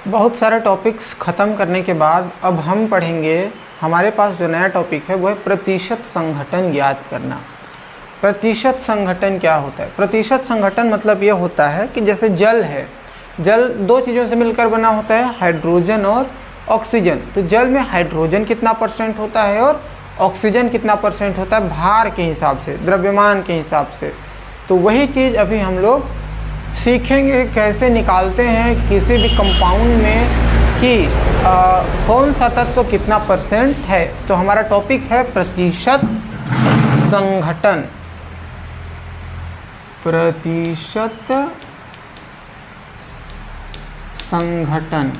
बहुत सारे टॉपिक्स ख़त्म करने के बाद अब हम पढ़ेंगे, हमारे पास जो नया टॉपिक है वो है प्रतिशत संघटन ज्ञात करना। प्रतिशत संघटन क्या होता है? प्रतिशत संघटन मतलब ये होता है कि जैसे जल है, जल दो चीज़ों से मिलकर बना होता है, हाइड्रोजन और ऑक्सीजन। तो जल में हाइड्रोजन कितना परसेंट होता है और ऑक्सीजन कितना परसेंट होता है भार के हिसाब से, द्रव्यमान के हिसाब से। तो वही चीज़ अभी हम लोग सीखेंगे, कैसे निकालते हैं किसी भी कंपाउंड में कि कौन सा तत्व कितना परसेंट है। तो हमारा टॉपिक है प्रतिशत संघटन। प्रतिशत संघटन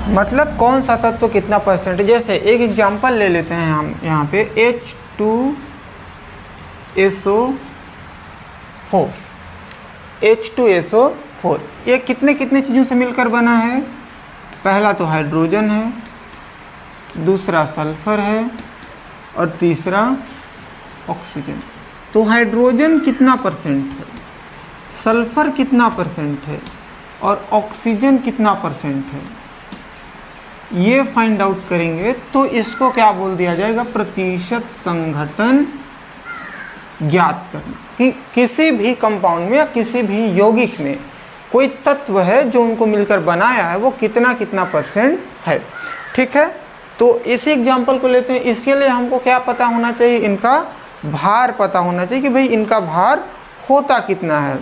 मतलब कौन सा तत्व कितना परसेंट। जैसे एक एग्जांपल ले लेते हैं हम यहाँ पे H2SO4। H2SO4 ये कितने कितने चीज़ों से मिलकर बना है? पहला तो हाइड्रोजन है, दूसरा सल्फर है और तीसरा ऑक्सीजन। तो हाइड्रोजन कितना परसेंट है, सल्फर कितना परसेंट है और ऑक्सीजन कितना परसेंट है, ये फाइंड आउट करेंगे। तो इसको क्या बोल दिया जाएगा? प्रतिशत संघटन ज्ञात करना। कि किसी भी कंपाउंड में या किसी भी यौगिक में कोई तत्व है जो उनको मिलकर बनाया है, वो कितना कितना परसेंट है। ठीक है, तो इसी एग्जांपल को लेते हैं। इसके लिए हमको क्या पता होना चाहिए? इनका भार पता होना चाहिए कि भाई इनका भार होता कितना है।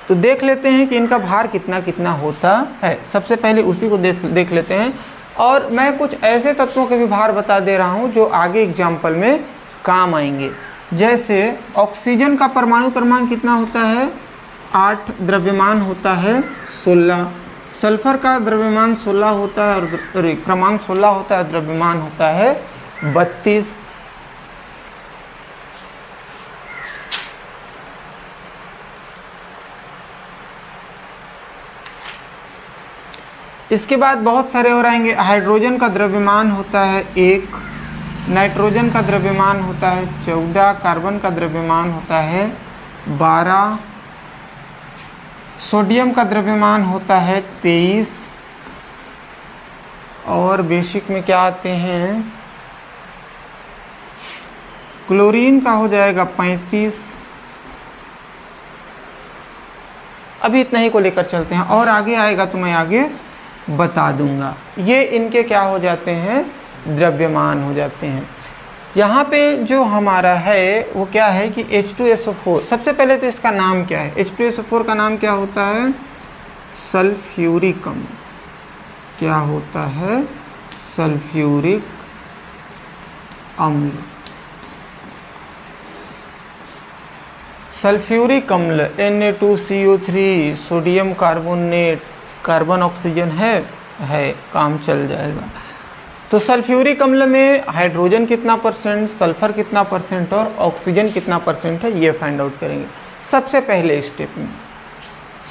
तो देख लेते हैं कि इनका भार कितना कितना होता है। सबसे पहले उसी को देख लेते हैं। और मैं कुछ ऐसे तत्वों के भी भार बता दे रहा हूं जो आगे एग्जाम्पल में काम आएंगे। जैसे ऑक्सीजन का परमाणु क्रमांक कितना होता है? 8, द्रव्यमान होता है 16। सल्फर का द्रव्यमान 16 होता है और क्रमांक 16 होता है, द्रव्यमान होता है 32। इसके बाद बहुत सारे और आएंगे। हाइड्रोजन का द्रव्यमान होता है 1, नाइट्रोजन का द्रव्यमान होता है 14, कार्बन का द्रव्यमान होता है 12, सोडियम का द्रव्यमान होता है 23 और बेसिक में क्या आते हैं? क्लोरीन का हो जाएगा 35। अभी इतना ही को लेकर चलते हैं, और आगे आएगा तो मैं आगे बता दूंगा। ये इनके क्या हो जाते हैं? द्रव्यमान हो जाते हैं। यहाँ पे जो हमारा है वो क्या है कि H2SO4। सबसे पहले तो इसका नाम क्या है? H2SO4 का नाम क्या होता है? सल्फ्यूरिक अम्ल। क्या होता है? सल्फ्यूरिक अम्ल। सल्फ्यूरिक अम्ल Na2CO3, sodium carbonate, carbon oxygen है, काम चल जाएगा। तो सल्फ्यूरिक अम्ल में हाइड्रोजन कितना परसेंट, सल्फर कितना परसेंट और ऑक्सीजन कितना परसेंट है, ये फाइंड आउट करेंगे। सबसे पहले स्टेप में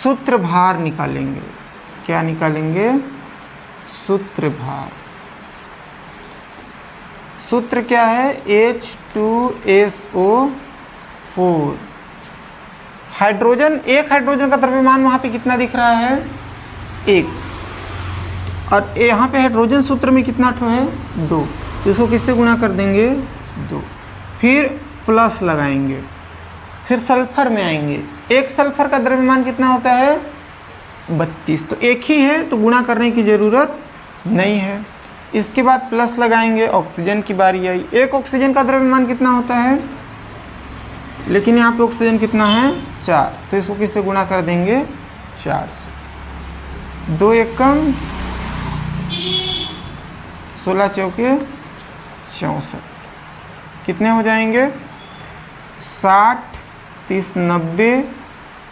सूत्र भार निकालेंगे। क्या निकालेंगे? सूत्र भार। सूत्र क्या है? H2SO4। हाइड्रोजन, एक हाइड्रोजन का द्रव्यमान वहां पे कितना दिख रहा है? 1। और यहाँ पे हाइड्रोजन सूत्र में कितना ठो है? 2। तो इसको किससे गुणा कर देंगे? 2। फिर प्लस लगाएंगे, फिर सल्फर में आएंगे। एक सल्फर का द्रव्यमान कितना होता है? 32। तो एक ही है तो गुणा करने की ज़रूरत नहीं है। इसके बाद प्लस लगाएंगे, ऑक्सीजन की बारी आई। एक ऑक्सीजन का द्रव्यमान कितना होता है? लेकिन यहाँ पे ऑक्सीजन कितना है? 4। तो इसको किससे गुणा कर देंगे? 4 से। 2 एकम 16 चौके 64। कितने हो जाएंगे? 60, 30, 90,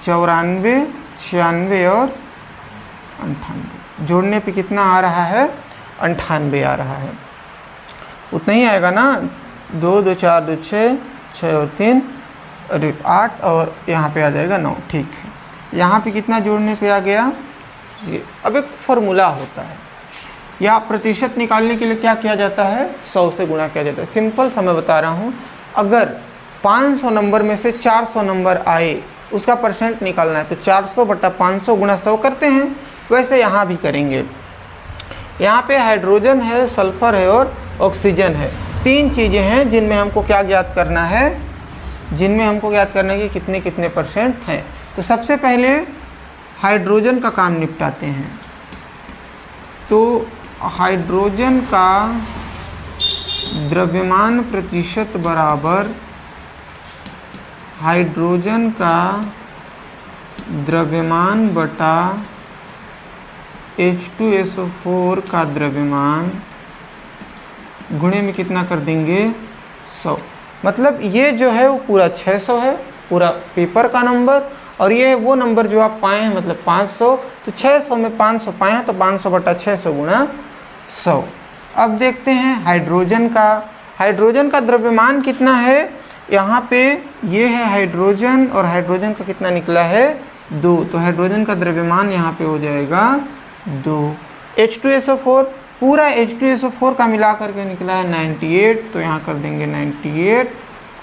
94, 96 और 98। जोड़ने पे कितना आ रहा है? 98 आ रहा है। उतना ही आएगा ना? 2, 2, 4, 2, 6, 6 और 3 और 8 और यहाँ पे आ जाएगा 9। ठीक है, यहाँ पे कितना जोड़ने पे आ गया? ये अब एक फॉर्मूला होता है, या प्रतिशत निकालने के लिए क्या किया जाता है? 100 से गुणा किया जाता है। सिंपल सा मैं बता रहा हूँ। अगर 500 नंबर में से 400 नंबर आए, उसका परसेंट निकालना है, तो 400 बटा 500 गुणा 100 करते हैं, वैसे यहाँ भी करेंगे। यहाँ पे हाइड्रोजन है, सल्फर है और ऑक्सीजन है, 3 चीज़ें हैं जिनमें हमको क्या ज्ञात करना है, जिनमें हमको ज्ञात करना है कि कितने कितने परसेंट हैं। तो सबसे पहले हाइड्रोजन का काम निपटाते हैं। तो हाइड्रोजन का द्रव्यमान प्रतिशत बराबर हाइड्रोजन का द्रव्यमान बटा H2SO4 का द्रव्यमान गुणे में कितना कर देंगे 100। मतलब ये जो है वो पूरा 600 है, पूरा पेपर का नंबर, और ये वो नंबर जो आप पाए हैं मतलब 500। तो 600 में 500 पाए हैं, तो 500 बटा 600 गुणा 100। अब देखते हैं हाइड्रोजन का द्रव्यमान कितना है। यहाँ पे ये है हाइड्रोजन, और हाइड्रोजन का कितना निकला है 2, तो हाइड्रोजन का द्रव्यमान यहाँ पे हो जाएगा 2। H2SO4, पूरा H2SO4 का मिला करके निकला है 98, तो यहाँ कर देंगे 98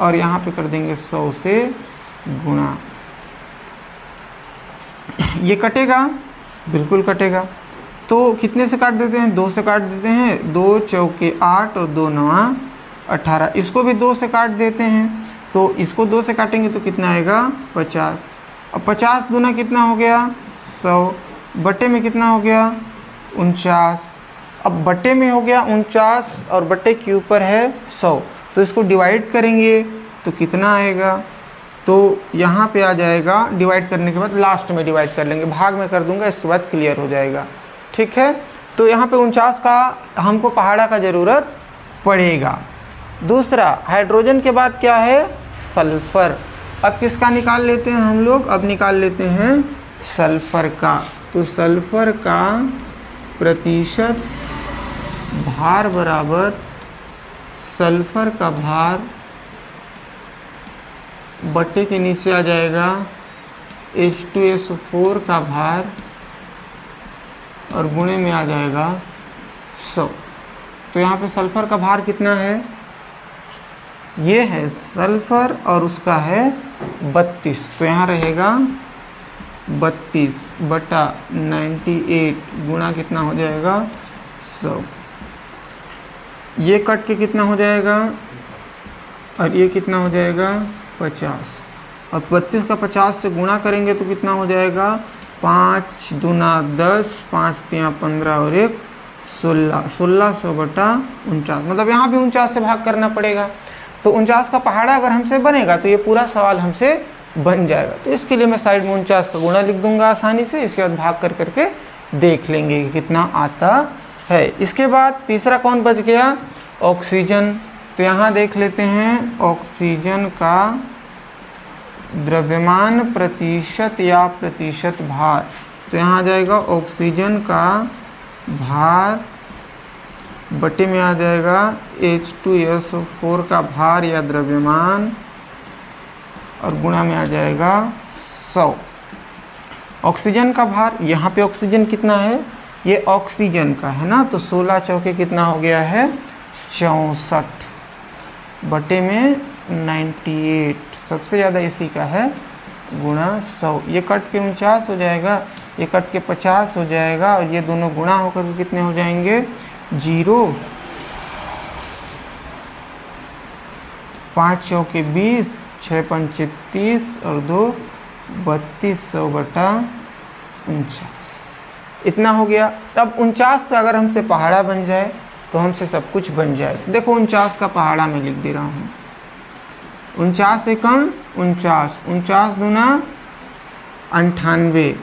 और यहाँ पे कर देंगे 100 से गुणा। ये कटेगा, बिल्कुल कटेगा। तो कितने से काट देते हैं, 2 से काट देते हैं, 2 चौके 8 और 2 नवा 18। इसको भी 2 से काट देते हैं, तो इसको 2 से काटेंगे तो कितना आएगा 50। अब 50 दूना कितना हो गया 100, बटे में कितना हो गया 49। अब बटे में हो गया 49 और बटे के ऊपर है 100, तो इसको डिवाइड करेंगे तो कितना आएगा, तो यहाँ पे आ जाएगा। डिवाइड करने के बाद लास्ट में डिवाइड कर लेंगे, भाग में कर दूंगा, इसके बाद क्लियर हो जाएगा, ठीक है। तो यहाँ पे 49 का हमको पहाड़ा का ज़रूरत पड़ेगा। दूसरा, हाइड्रोजन के बाद क्या है सल्फर। अब किसका निकाल लेते हैं हम लोग, अब निकाल लेते हैं सल्फर का। तो सल्फर का प्रतिशत भार बराबर सल्फर का भार बटे के नीचे आ जाएगा H2SO4 का भार और गुणे में आ जाएगा 100। तो यहाँ पे सल्फर का भार कितना है, ये है सल्फर और उसका है 32, तो यहाँ रहेगा 32 बटा 98 गुणा कितना हो जाएगा 100। ये कट के कितना हो जाएगा और ये कितना हो जाएगा 50, और 32 का 50 से गुणा करेंगे तो कितना हो जाएगा 5 दूना 10, 5 तिया 15 और 1 16, 1600 बटा 49। मतलब यहाँ भी 49 से भाग करना पड़ेगा। तो 49 का पहाड़ा अगर हमसे बनेगा तो ये पूरा सवाल हमसे बन जाएगा। तो इसके लिए मैं साइड में 49 का गुणा लिख दूंगा आसानी से, इसके बाद भाग कर करके देख लेंगे कि कितना आता है। इसके बाद तीसरा कौन बच गया, ऑक्सीजन। तो यहाँ देख लेते हैं ऑक्सीजन का द्रव्यमान प्रतिशत या प्रतिशत भार। तो यहाँ आ जाएगा ऑक्सीजन का भार बटे में आ जाएगा H2SO4 का भार या द्रव्यमान और गुणा में आ जाएगा 100। ऑक्सीजन का भार, यहाँ पे ऑक्सीजन कितना है, ये ऑक्सीजन का है ना, तो 16 चौके कितना हो गया है 64 बटे में 98, सबसे ज़्यादा इसी का है, गुणा 100। ये कट के 49 हो जाएगा, ये कट के 50 हो जाएगा, और ये दोनों गुणा होकर के कितने हो जाएंगे 0। 5 चौके 20, 6 पंचे 30 और 2 3200 बटा 49, इतना हो गया। तब 49 से अगर हमसे पहाड़ा बन जाए तो हमसे सब कुछ बन जाए। देखो 49 का पहाड़ा मैं लिख दे रहा हूँ, 49 से कम 49, 49 दूना 98,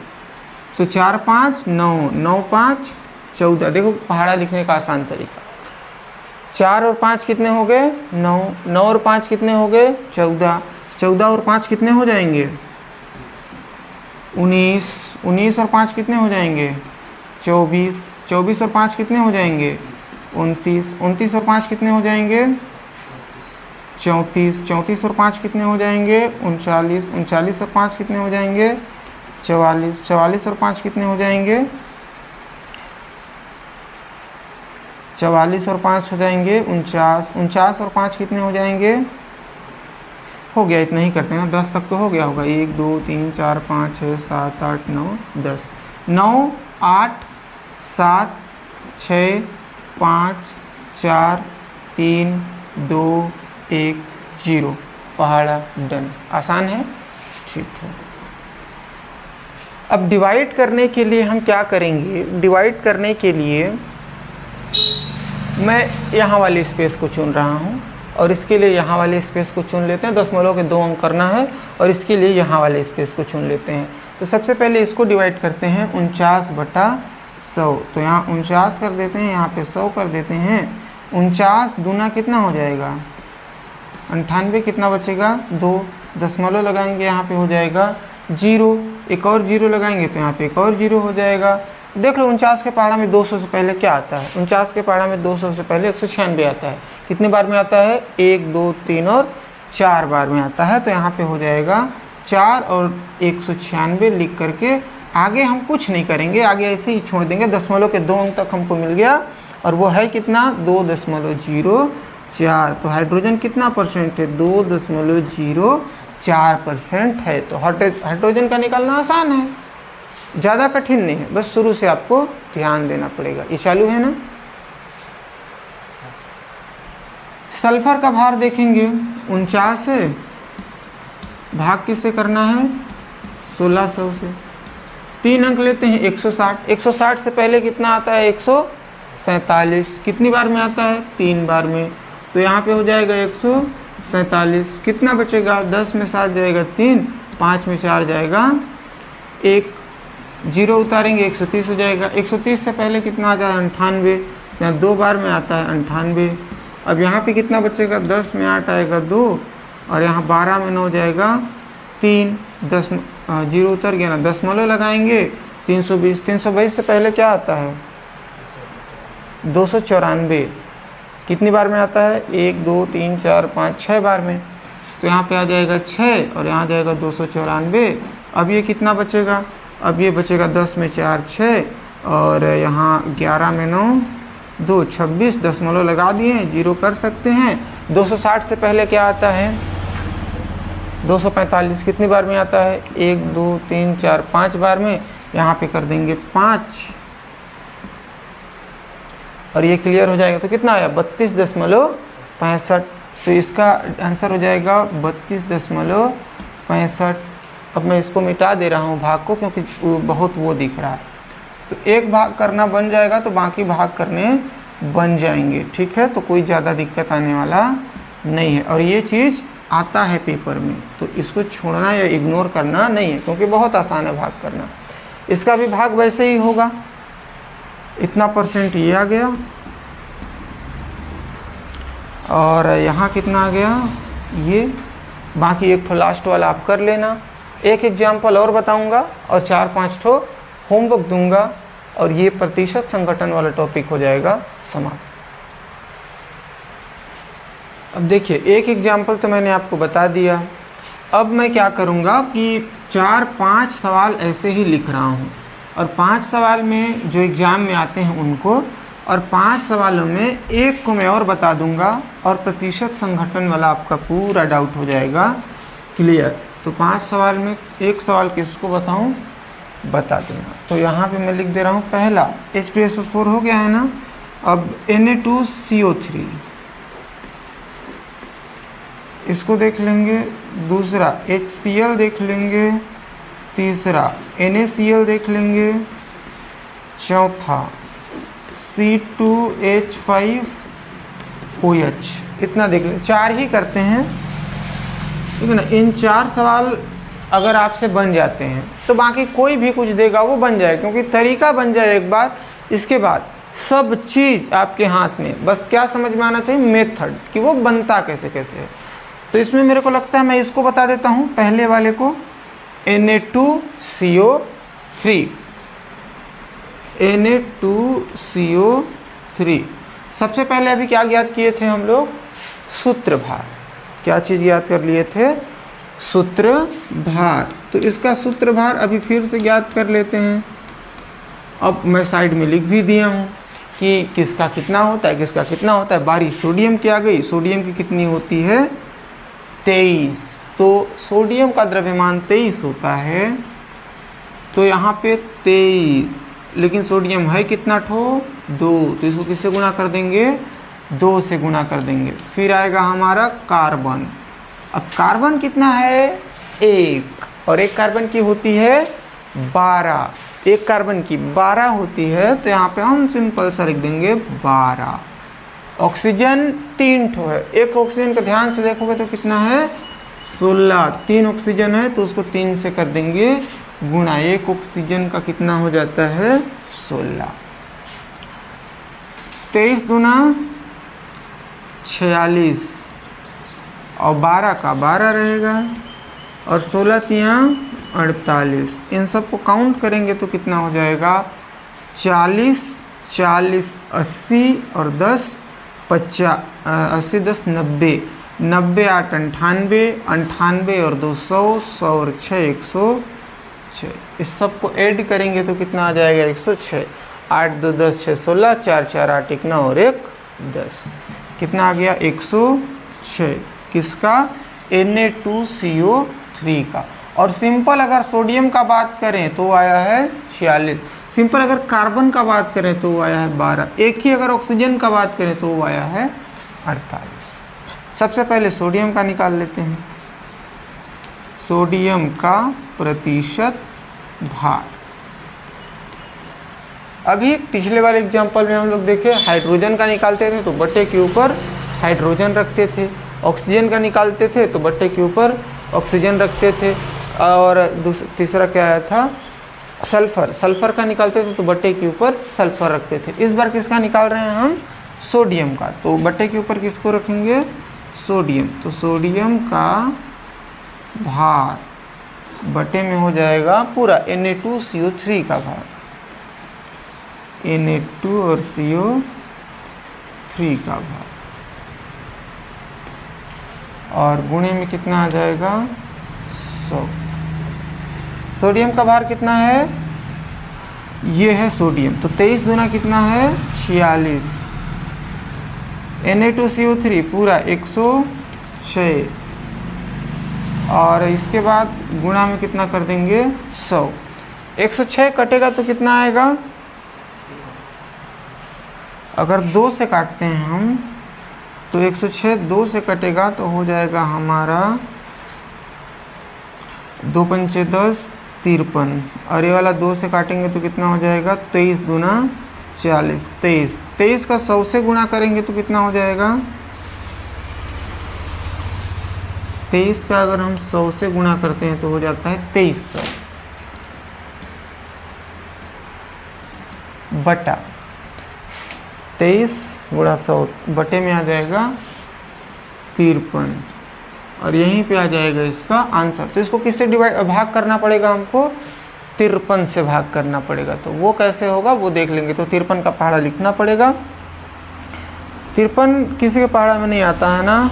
तो 4 5 9, 9 5 14। देखो पहाड़ा लिखने का आसान तरीका, 4 और 5 कितने हो गए 9, 9 और 5 कितने हो गए 14, 14 और 5 कितने हो जाएंगे 19, 19 और 5 कितने हो जाएंगे 24, 24 और 5 कितने हो जाएंगे 29, 29 और 5 कितने हो जाएंगे 34, 34 और 5 कितने हो जाएंगे 39, 39 और 5 कितने हो जाएंगे 44, 44 और 5 कितने हो जाएंगे 44 और 5 हो जाएंगे 49, 49 और 5 कितने हो जाएंगे हो गया, इतना ही करते हैं ना, 10 तक तो हो गया होगा। 1 2 3 4 5 6 7 8 9 10, 9 8 7 6 5 4 3 2 1 0, पहाड़ा डन। आसान है, ठीक है। अब डिवाइड करने के लिए हम क्या करेंगे, डिवाइड करने के लिए मैं यहाँ वाली स्पेस को चुन रहा हूँ और इसके लिए यहाँ वाले स्पेस को चुन लेते हैं। दशमलव के 2 अंक करना है और इसके लिए यहाँ वाले स्पेस को चुन लेते हैं। तो सबसे पहले इसको डिवाइड करते हैं 49/100, तो यहाँ 49 कर देते हैं, यहाँ पे 100 कर देते हैं। 49 दूना कितना हो जाएगा 98, कितना बचेगा 2, दशमलव लगाएंगे यहाँ पे हो जाएगा 0, एक और 0 लगाएंगे तो यहाँ पे एक और 0 हो जाएगा। देख लो 49 के पहाड़ा में 200 से पहले क्या आता है, 49 के पहाड़ा में 200 से पहले 196 आता है। कितनी बार में आता है, 1 2 3 और 4 बार में आता है। तो यहाँ पे हो जाएगा 4 और 196 लिख करके आगे हम कुछ नहीं करेंगे, आगे ऐसे ही छोड़ देंगे। दशमलव के 2 अंक तक हमको मिल गया और वो है कितना 2.04। तो हाइड्रोजन कितना परसेंट है, 2.04% है। तो हाइड्रोजन का निकालना आसान है, ज़्यादा कठिन नहीं है, बस शुरू से आपको ध्यान देना पड़ेगा। ये चालू है ना। सल्फर का भार देखेंगे 49 है, भाग किससे करना है 1600 से। 3 अंक लेते हैं 160, 160 से पहले कितना आता है 147, कितनी बार में आता है 3 बार में। तो यहाँ पे हो जाएगा 147, कितना बचेगा 10 में 7 जाएगा 3, 5 में 4 जाएगा 1, 0 उतारेंगे 130 हो जाएगा। 130 से पहले कितना आ जाए 98, यहाँ 2 बार में आता है 98। अब यहाँ पे कितना बचेगा 10 में 8 आएगा 2 और यहाँ 12 में 9 जाएगा 3, 10 0 उतर गया ना, दशमलव लगाएंगे 320, 322 से पहले क्या आता है 294, कितनी बार में आता है 1 2 3 4 5 6 बार में। तो यहाँ पे आ जाएगा 6 और यहाँ जाएगा 294। अब ये कितना बचेगा, अब ये बचेगा 10 में 4 6 और यहाँ 11 में 9 2, 26, दशमलव लगा दिए, 0 कर सकते हैं। 260 से पहले क्या आता है 245, कितनी बार में आता है 1 2 3 4 5 बार में। यहाँ पे कर देंगे 5 और ये क्लियर हो जाएगा। तो कितना आया 32.65। तो इसका आंसर हो जाएगा 32.65। अब मैं इसको मिटा दे रहा हूँ भाग को, क्योंकि बहुत वो दिख रहा है। तो एक भाग करना बन जाएगा तो बाकी भाग करने बन जाएंगे, ठीक है। तो कोई ज़्यादा दिक्कत आने वाला नहीं है और ये चीज़ आता है पेपर में, तो इसको छोड़ना या इग्नोर करना नहीं है, क्योंकि बहुत आसान है भाग करना। इसका भी भाग वैसे ही होगा, इतना परसेंट ये आ गया और यहाँ कितना आ गया ये। बाकी एक ठो लास्ट वाला आप कर लेना। एक एग्जाम्पल और बताऊंगा और 4-5 ठो होमवर्क दूंगा और ये प्रतिशत संगठन वाला टॉपिक हो जाएगा समाप्त। अब देखिए एक एग्जाम्पल तो मैंने आपको बता दिया। अब मैं क्या करूँगा कि 4-5 सवाल ऐसे ही लिख रहा हूँ और 5 सवाल में जो एग्ज़ाम में आते हैं उनको, और 5 सवालों में एक को मैं और बता दूंगा और प्रतिशत संगठन वाला आपका पूरा डाउट हो जाएगा क्लियर। तो 5 सवाल में एक सवाल किसको बताऊं, बता दूंगा। तो यहाँ पे मैं लिख दे रहा हूँ पहला H2SO4 हो गया है ना। अब Na2CO3 इसको देख लेंगे, दूसरा HCl देख लेंगे, तीसरा NaCl देख लेंगे, चौथा C2H5OH, इतना देख लें। 4 ही करते हैं, ठीक है ना। इन 4 सवाल अगर आपसे बन जाते हैं तो बाकी कोई भी कुछ देगा वो बन जाए, क्योंकि तरीका बन जाए एक बार। इसके बाद सब चीज़ आपके हाथ में, बस क्या समझ में आना चाहिए मेथड कि वो बनता कैसे कैसे है। तो इसमें मेरे को लगता है मैं इसको बता देता हूँ पहले वाले को, Na2CO3। Na2CO3 सबसे पहले अभी क्या ज्ञात किए थे हम लोग, सूत्र भार। क्या चीज़ याद कर लिए थे, सूत्र भार। तो इसका सूत्र भार अभी फिर से ज्ञात कर लेते हैं। अब मैं साइड में लिख भी दिया हूँ कि किसका कितना होता है, किसका कितना होता है। बारी सोडियम की आ गई, सोडियम की कितनी होती है 23, तो सोडियम का द्रव्यमान 23 होता है, तो यहाँ पे 23, लेकिन सोडियम है कितना ठो 2, तो इसको किससे गुणा कर देंगे 2 से गुणा कर देंगे। फिर आएगा हमारा कार्बन। अब कार्बन कितना है 1, और एक कार्बन की होती है 12, एक कार्बन की 12 होती है, तो यहाँ पे हम सिंपल सा लिख देंगे 12। ऑक्सीजन 3 ठो है, एक ऑक्सीजन का ध्यान से देखोगे तो कितना है 16, 3 ऑक्सीजन है तो उसको 3 से कर देंगे गुणा, एक ऑक्सीजन का कितना हो जाता है 16। 23 दूना 46 और 12 का 12 रहेगा और 16 तियाँ 48। इन सब को काउंट करेंगे तो कितना हो जाएगा 40, 40 80 और 10 50, 80 10 90, 90 8 98, 98 और 2 100, 100 और 6 106। इस सब को ऐड करेंगे तो कितना आ जाएगा 106। 8 2 10 6 16, 4 4 8 1 9 और 1 10, कितना आ गया 106। किसका Na2CO3 का। और सिंपल अगर सोडियम का बात करें तो आया है 46, सिंपल अगर कार्बन का बात करें तो वो आया है 12, एक ही अगर ऑक्सीजन का बात करें तो वो आया है 48। सबसे पहले सोडियम का निकाल लेते हैं, सोडियम का प्रतिशत भार। अभी पिछले वाले एग्जांपल में हम लोग देखे हाइड्रोजन का निकालते थे तो बट्टे के ऊपर हाइड्रोजन रखते थे, ऑक्सीजन का निकालते थे तो बट्टे के ऊपर ऑक्सीजन रखते थे, और तीसरा क्या आया था सल्फर, सल्फर का निकालते थे तो बट्टे के ऊपर सल्फर रखते थे। इस बार किसका निकाल रहे हैं हम सोडियम का, तो बट्टे के ऊपर किसको रखेंगे सोडियम, तो सोडियम का भार बट्टे में हो जाएगा पूरा Na2CO3 का भार, Na2 और CO3 का भार, और गुणे में कितना आ जाएगा 100। सोडियम का भार कितना है, ये है सोडियम, तो 23 दूना कितना है 46, Na2CO3 पूरा 106, और इसके बाद गुणा में कितना कर देंगे 100। 106 कटेगा तो कितना आएगा, अगर 2 से काटते हैं हम तो 106 2 से कटेगा तो हो जाएगा हमारा 2 पंचे 10 53, और ये वाला 2 से काटेंगे तो कितना हो जाएगा 23 दूना 40, 23 का 100 से गुणा करेंगे तो कितना हो जाएगा 23 का अगर हम 100 से गुणा करते हैं तो हो जाता है 2300 बटा 23 गुणा 100 बटे में आ जाएगा 53, और यहीं पे आ जाएगा इसका आंसर। तो इसको किससे भाग करना पड़ेगा हमको 53 से भाग करना पड़ेगा, तो वो कैसे होगा वो देख लेंगे। तो 53 का पहाड़ा लिखना पड़ेगा, 53 किसी के पहाड़ा में नहीं आता है ना,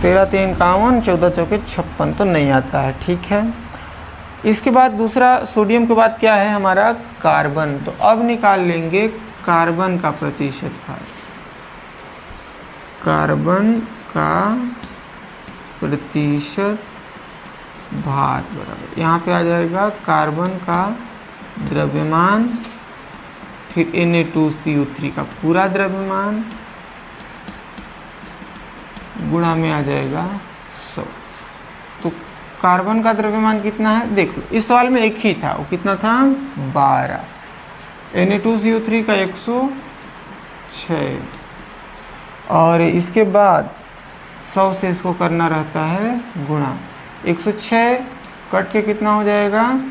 13 3 51, 14 चौके 56 तो नहीं आता है, ठीक है। इसके बाद दूसरा सोडियम के बाद क्या है हमारा कार्बन, तो अब निकाल लेंगे कार्बन का प्रतिशत भार, कार्बन का प्रतिशत भार बराबर, यहाँ पे आ जाएगा कार्बन का द्रव्यमान, फिर Na2CO3 का पूरा द्रव्यमान गुणा में आ जाएगा 100। तो कार्बन का द्रव्यमान कितना है देख लो, इस सवाल में एक ही था, वो कितना था 12, Na2CO3 का 106, और इसके बाद 100 से इसको करना रहता है गुणा, 106 कट के कितना हो जाएगा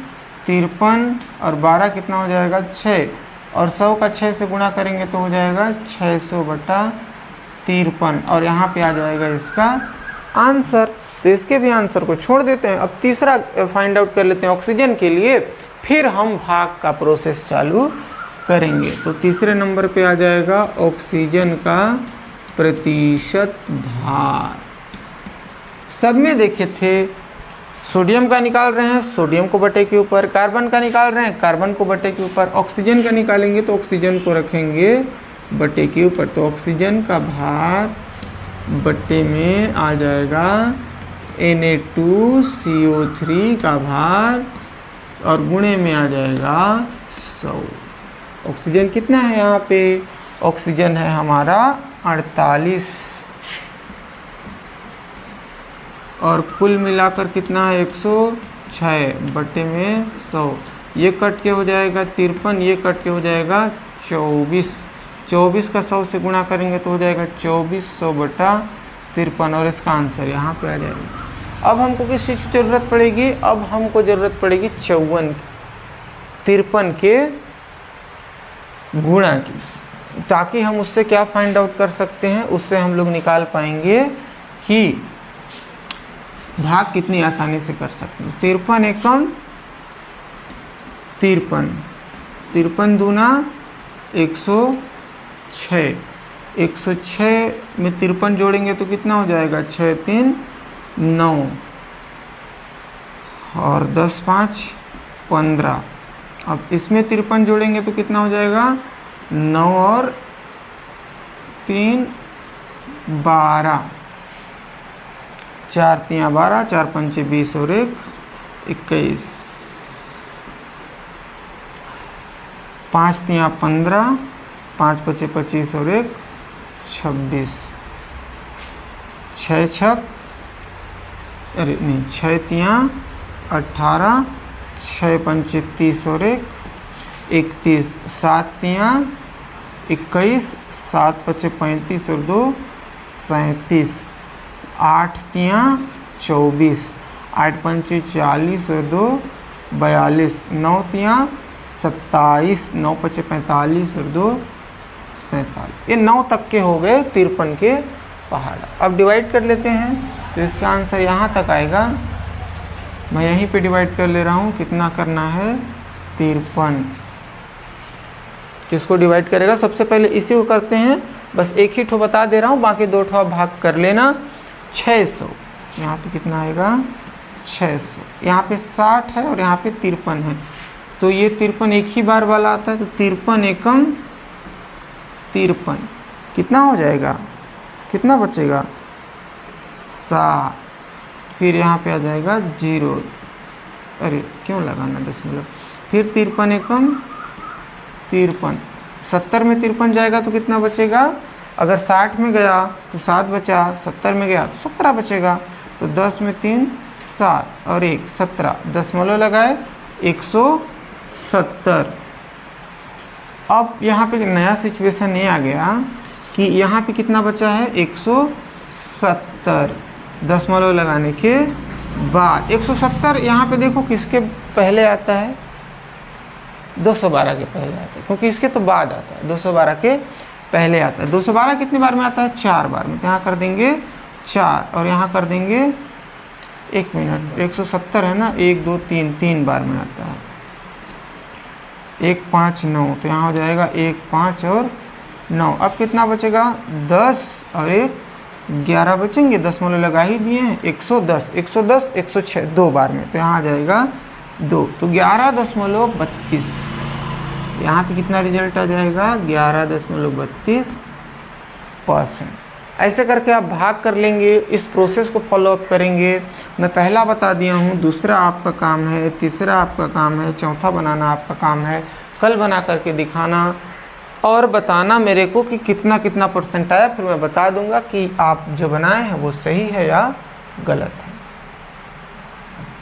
53, और 12 कितना हो जाएगा 6, और 100 का 6 से गुणा करेंगे तो हो जाएगा 600 बटा 53, और यहाँ पे आ जाएगा इसका आंसर। तो इसके भी आंसर को छोड़ देते हैं। अब तीसरा फाइंड आउट कर लेते हैं ऑक्सीजन के लिए, फिर हम भाग का प्रोसेस चालू करेंगे। तो तीसरे नंबर पे आ जाएगा ऑक्सीजन का प्रतिशत भार। सब में देखे थे सोडियम का निकाल रहे हैं, सोडियम को बटे के ऊपर, कार्बन का निकाल रहे हैं, कार्बन को बटे के ऊपर, ऑक्सीजन का निकालेंगे तो ऑक्सीजन को रखेंगे बटे के ऊपर। तो ऑक्सीजन का भार बटे में आ जाएगा Na2CO3 का भार और गुणे में आ जाएगा 100। ऑक्सीजन कितना है यहाँ पे? ऑक्सीजन है हमारा 48 और कुल मिलाकर कितना है 106 बटे में 100। ये कट के हो जाएगा 53, ये कट के हो जाएगा 24। 24 का 100 से गुणा करेंगे तो हो जाएगा 2400 बटा 53 और इसका आंसर यहाँ पे आ जाएगा। अब हमको किस चीज़ की ज़रूरत पड़ेगी? अब हमको ज़रूरत पड़ेगी 53 के गुणा की, ताकि हम उससे क्या फाइंड आउट कर सकते हैं, उससे हम लोग निकाल पाएंगे कि भाग कितनी आसानी से कर सकते हैं। 53 एकम 53, 53 दूना 106, 106 में 53 जोड़ेंगे तो कितना हो जाएगा? 6 3 9 और 10 5 15। अब इसमें 53 जोड़ेंगे तो कितना हो जाएगा? 9 और 3 12, 4 3 12, 4 5 20 और 1 21, 5 3 15, 5 5 25 और 1 26, 6 6 अरे नहीं 6 3 18, 6 5 30 और 1 31, 7 3 21, 7 5 35 और 2 37, 8 3 24, 8 5 40 और 2 42, 9 3 27, 9 5 45 और 2 47। ये 9 तक के हो गए 53 के पहाड़। अब डिवाइड कर लेते हैं तो इसका आंसर यहाँ तक आएगा। मैं यहीं पे डिवाइड कर ले रहा हूँ। कितना करना है? 53। किसको डिवाइड करेगा? सबसे पहले इसी को करते हैं। बस एक ही ठो बता दे रहा हूँ, बाकी 2 ठो भाग कर लेना। 600 यहाँ पे कितना आएगा? 600। यहाँ पे 60 है और यहाँ पे 53 है, तो ये 53 एक ही बार वाला आता है, तो 53 एकम 53 कितना हो जाएगा? कितना बचेगा? 7। फिर यहाँ पे आ जाएगा 0, अरे क्यों लगाना दशमलव। फिर 53 एकम 53, 70 में 53 जाएगा तो कितना बचेगा? अगर 60 में गया तो 7 बचा, 70 में गया तो 17 बचेगा। तो 10 में 3 7 और 1 17, दशमलव लगाए 170। अब यहाँ पे नया सिचुएशन ये आ गया कि यहाँ पे कितना बचा है? 170 दशमलव लगाने के बाद। 170 यहाँ पे देखो किसके पहले आता है? 212 के पहले आता है, क्योंकि इसके तो बाद आता है। 212 के पहले आता है। 212 कितनी बार में आता है? 4 बार में। तो यहाँ कर देंगे 4 और यहाँ कर देंगे 1 मिनट। 170 है ना, 1 2 3 3 बार में आता है। 1 5 9, तो यहाँ हो जाएगा 1 5 और 9। अब कितना बचेगा? 10 और 1 11 बचेंगे, दशमलव लगा ही दिए हैं। 110 110 106 2 बार में, तो यहाँ आ जाएगा 2, तो 11.32। यहाँ पे कितना रिजल्ट आ जाएगा? 11.32%। ऐसे करके आप भाग कर लेंगे। इस प्रोसेस को फॉलो अप करेंगे। मैं पहला बता दिया हूँ, दूसरा आपका काम है, तीसरा आपका काम है, चौथा बनाना आपका काम है। कल बना करके दिखाना और बताना मेरे को कि कितना कितना % आया। फिर मैं बता दूंगा कि आप जो बनाए हैं वो सही है या गलत है।